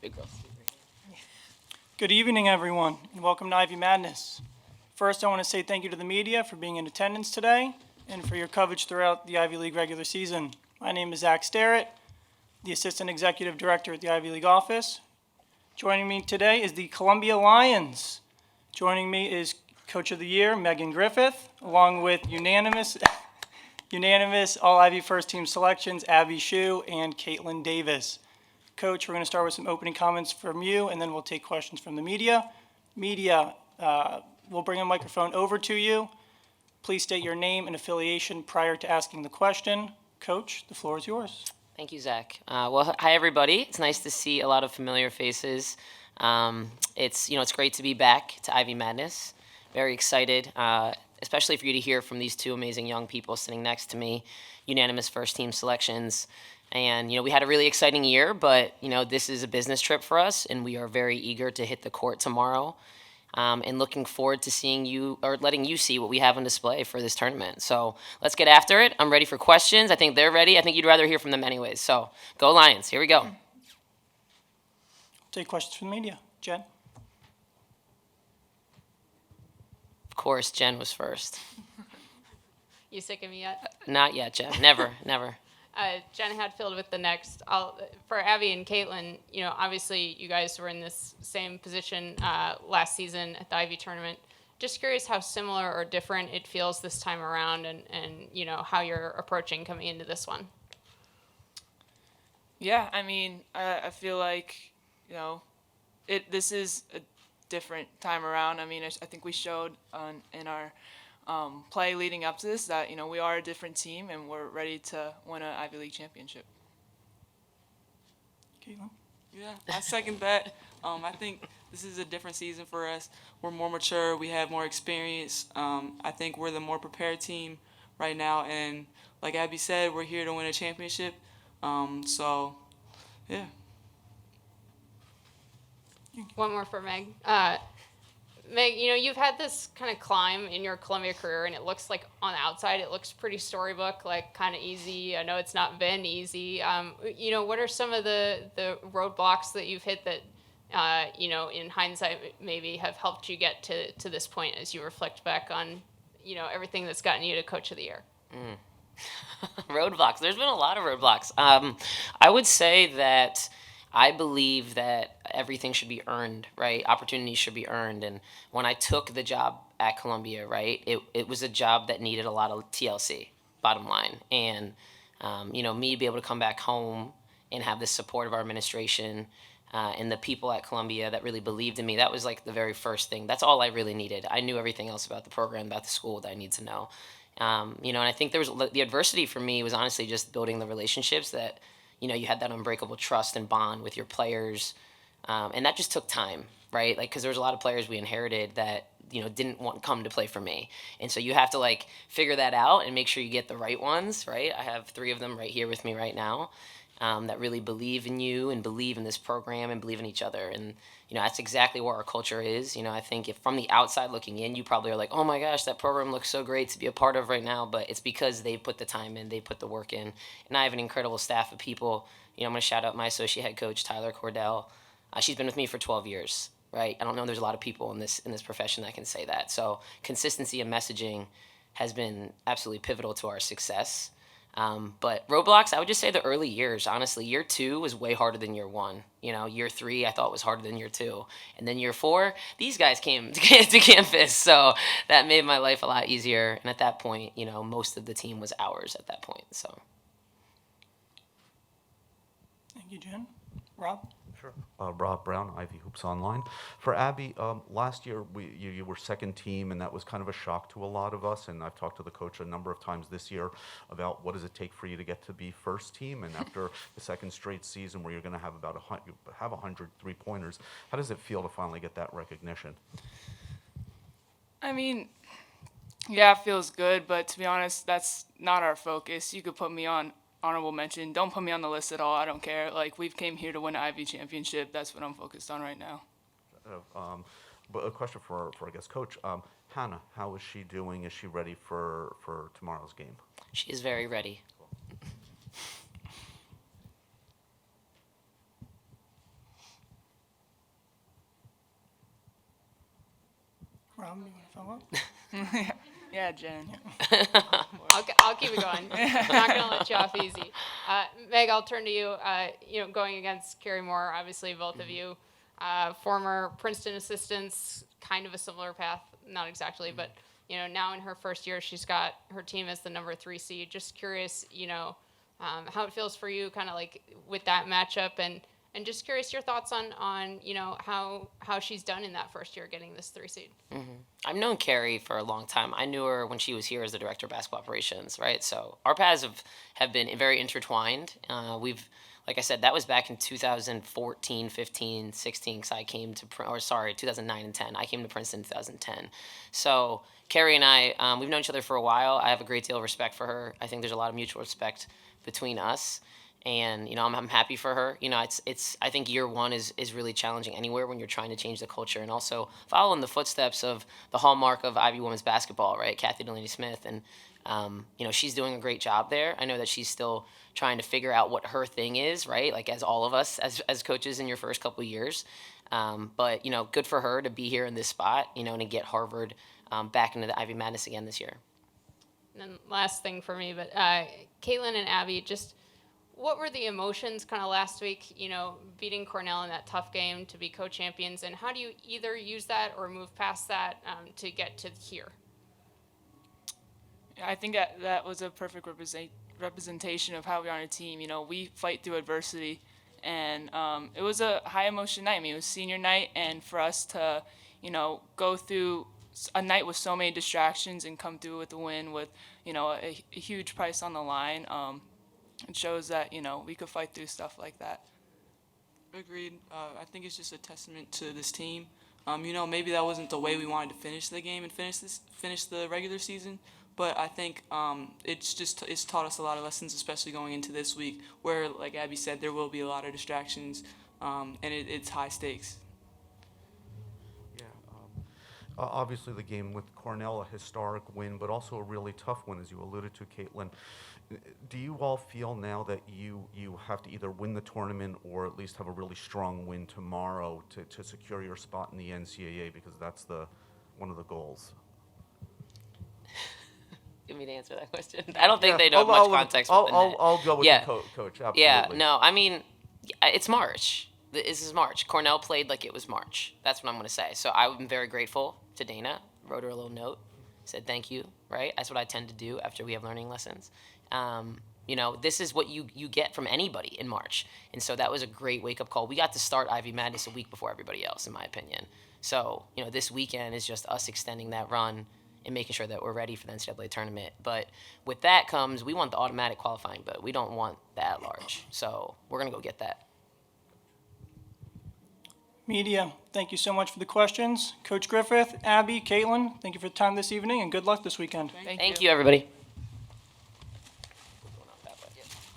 big girls. Good evening, everyone, and welcome to Ivy Madness. First, I want to say thank you to the media for being in attendance today and for your coverage throughout the Ivy League regular season. My name is Zach Starrett, the Assistant Executive Director at the Ivy League office. Joining me today is the Columbia Lions. Joining me is Coach of the Year, Megan Griffith, along with unanimous All-Ivy First Team selections, Abby Shue and Caitlin Davis. Coach, we're going to start with some opening comments from you, and then we'll take questions from the media. We'll bring a microphone over to you. Please state your name and affiliation prior to asking the question. Coach, the floor is yours. Thank you, Zach. Well, hi, everybody. It's nice to see a lot of familiar faces. It's great to be back to Ivy Madness. Very excited, especially for you to hear from these two amazing young people sitting next to me, unanimous first-team selections. And, we had a really exciting year, but, this is a business trip for us, and we are very eager to hit the court tomorrow and looking forward to seeing you or letting you see what we have on display for this tournament. So let's get after it. I'm ready for questions. I think they're ready. I think you'd rather hear from them anyways. So go Lions. Here we go. Take questions from the media. Jen? Of course, Jen was first. You sick of me yet? Not yet, Jen. Never. Jen Hadfield with the next. For Abby and Caitlin, obviously you guys were in this same position last season at the Ivy tournament. Just curious how similar or different it feels this time around and how you're approaching coming into this one. Yeah, I feel like, this is a different time around. I think we showed in our play leading up to this that we are a different team and we're ready to win an Ivy League championship. Caitlin? Yeah, I second that. I think this is a different season for us. We're more mature. We have more experience. I think we're the more prepared team right now. And like Abby said, we're here to win a championship. Yeah. One more for Meg. Meg, you've had this kind of climb in your Columbia career, and it looks like on the outside, it looks pretty storybook, like kind of easy. I know it's not been easy. What are some of the roadblocks that you've hit that, in hindsight, maybe have helped you get to this point as you reflect back on, everything that's gotten you to Coach of the Year? Roadblocks. There's been a lot of roadblocks. I would say that I believe that everything should be earned, right? Opportunities should be earned. And when I took the job at Columbia, right, it was a job that needed a lot of TLC, bottom line. And, me be able to come back home and have the support of our administration and the people at Columbia that really believed in me, that was like the very first thing. That's all I really needed. I knew everything else about the program, about the school that I need to know. And I think the adversity for me was honestly just building the relationships that, you had that unbreakable trust and bond with your players. And that just took time, right? Because there was a lot of players we inherited that, didn't want to come to play for me. And so you have to, figure that out and make sure you get the right ones, right? I have 3 of them right here with me right now that really believe in you and believe in this program and believe in each other. And, that's exactly where our culture is. I think if from the outside looking in, you probably are like, oh my gosh, that program looks so great to be a part of right now. But it's because they put the time in, they put the work in. And I have an incredible staff of people. I'm going to shout out my associate head coach, Tyler Cordell. She's been with me for 12 years, right? I don't know there's a lot of people in this profession that can say that. So consistency and messaging has been absolutely pivotal to our success. But roadblocks, I would just say the early years, honestly. Year 2 was way harder than year 1. Year 3 I thought was harder than year 2. And then year 4, these guys came to campus. So that made my life a lot easier. And at that point, most of the team was ours at that point. So. Thank you, Jen. Rob? Sure. Rob Brown, Ivy Hoops Online. For Abby, last year you were second team, and that was kind of a shock to a lot of us. And I've talked to the coach a number of times this year about what does it take for you to get to be first team. And after the second straight season where you're going to have about 100 3-pointers, how does it feel to finally get that recognition? Yeah, it feels good, but to be honest, that's not our focus. You could put me on honorable mention. Don't put me on the list at all. I don't care. We've came here to win an Ivy championship. That's what I'm focused on right now. But a question for I guess, Coach. Hannah, how is she doing? Is she ready for tomorrow's game? She is very ready. Rob, you want to follow up? Yeah, Jen. I'll keep it going. I'm not going to let you off easy. Meg, I'll turn to you. Going against Carrie Moore, obviously both of you, former Princeton assistants, kind of a similar path, not exactly, but now in her first year, she's got her team as the number 3 seed. Just curious, how it feels for you, kind of like with that matchup, and just curious your thoughts on how she's done in that first year getting this 3 seed. I've known Carrie for a long time. I knew her when she was here as the director of basketball operations, right? So our paths have been very intertwined. Like I said, that was back in 2014, 15, 16, because I came to, 2009 and 10. I came to Princeton in 2010. So Carrie and I, we've known each other for a while. I have a great deal of respect for her. I think there's a lot of mutual respect between us. And I'm happy for her. I think year one is really challenging anywhere when you're trying to change the culture, and also follow in the footsteps of the hallmark of Ivy women's basketball, right? Kathy Delaney Smith, and she's doing a great job there. I know that she's still trying to figure out what her thing is, right? Like as all of us as coaches in your first couple of years. But good for her to be here in this spot, and to get Harvard back into the Ivy Madness again this year. And then last thing for me, but Caitlin and Abby, just what were the emotions kind of last week, beating Cornell in that tough game to be co-champions, and how do you either use that or move past that to get to here? I think that was a perfect representation of how we are on a team. We fight through adversity, and it was a high emotion night. I mean, it was senior night, and for us to, go through a night with so many distractions and come through with a win with, a huge price on the line, it shows that, we could fight through stuff like that. Agreed. I think it's just a testament to this team. Maybe that wasn't the way we wanted to finish the game and finish the regular season, but I think it's taught us a lot of lessons, especially going into this week, where, like Abby said, there will be a lot of distractions, and it's high stakes. Yeah, obviously the game with Cornell, a historic win, but also a really tough one, as you alluded to, Caitlin. Do you all feel now that you have to either win the tournament or at least have a really strong win tomorrow to secure your spot in the NCAA, because that's one of the goals? Give me to answer that question. I don't think they know much context. I'll go with the coach. Absolutely. Yeah, no, I mean, it's March. This is March. Cornell played like it was March. That's what I'm going to say. So I'm very grateful to Dana. Wrote her a little note, said thank you, right? That's what I tend to do after we have learning lessons. This is what you get from anybody in March. And so that was a great wake-up call. We got to start Ivy Madness a week before everybody else, in my opinion. So, this weekend is just us extending that run and making sure that we're ready for the NCAA tournament. But with that comes, we want the automatic qualifying, but we don't want that large. So we're going to go get that. Media, thank you so much for the questions. Coach Griffith, Abby, Caitlin, thank you for the time this evening, and good luck this weekend. Thank you, everybody.